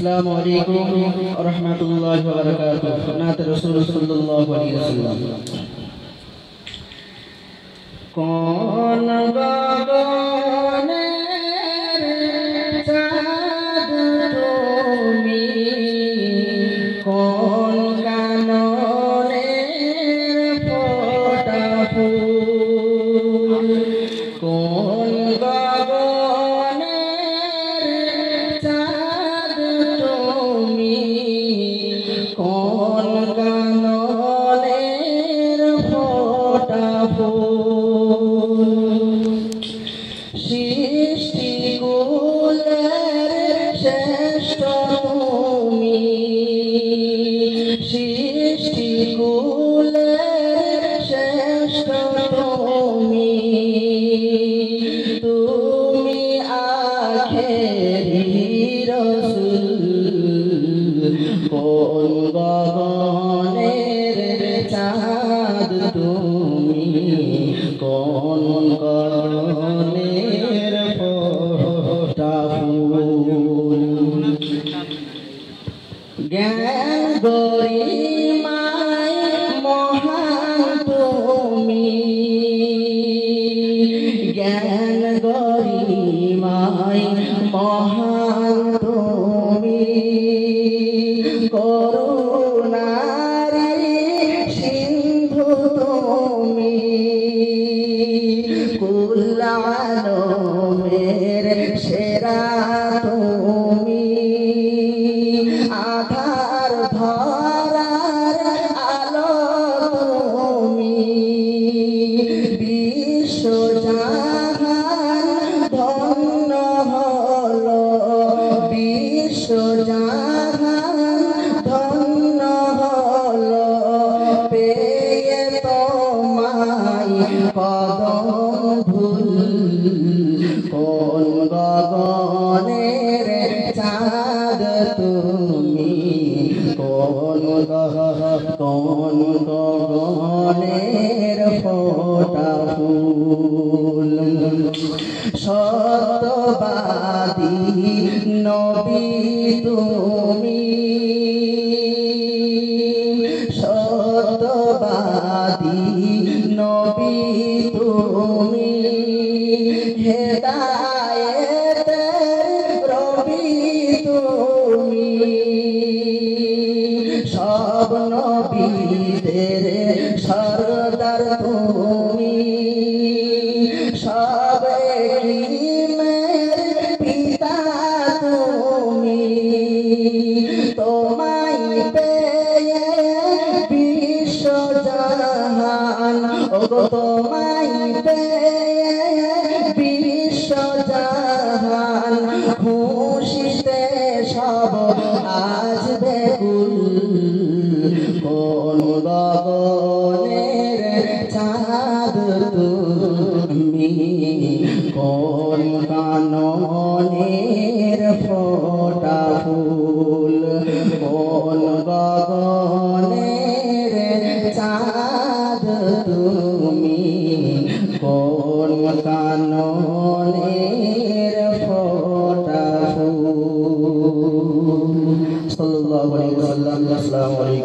अस्सलामु अलैकुम व रहमतुल्लाहि व बरकातुहू। नात रसूल सल्लल्लाहु अलैहि वसल्लम। कौन गगनेर चाँद तुमी, कौन काननेर फोटा फूल, कौन गगनेर चाँद तुमी, कौन काननेर फोटा फूल। सृष्टि कुलेर श्रेष्ठ तुमी, सृष्टि कुलेर श्रेष्ठ तुमी, तुमी आखेरी रसूल। कोन गगनेर चाँद तुमी, कोन गगनेर फोटा फूल। ज्ञान गरिमाय महान तुमी, ज्ञान गरिमाय महान तुमी, करुणारी सिंधु तुमी, कुल आलमेर सेरा तुमी, आधार धरार आलो तुमी, विश्व জাহান ধন্য হলো, বিশ্ব জাহান ধন্য হলো, পেয়ে তোমায় কদম ধুল। কোন গগনের চাঁদ তুমি, কোন গগনের ফোটা ফুল। সত্যবাদী নবী তুমি, সত্যবাদী নবী তুমি, হেদায়েতের রবি তুমি, সব নবীদের সরদার তুমি, সব ইলমের পিতা তুমি, তোমায় পেয়ে বিশ্ব জাহান, ওগো তোমায় পেয়ে বিশ্ব জাহান, খুশিতে সব আজ বেকুল। কোন গগনের চাঁদ তুমি, কোন কাননের ফোটা ফুল, কোন গগনের চাঁদ তুমি, কোন কাননের ফোটা ফুল। সাল্লাল্লাহু আলাইহি ওয়াসাল্লাম। আসসালামু আলাইকুম।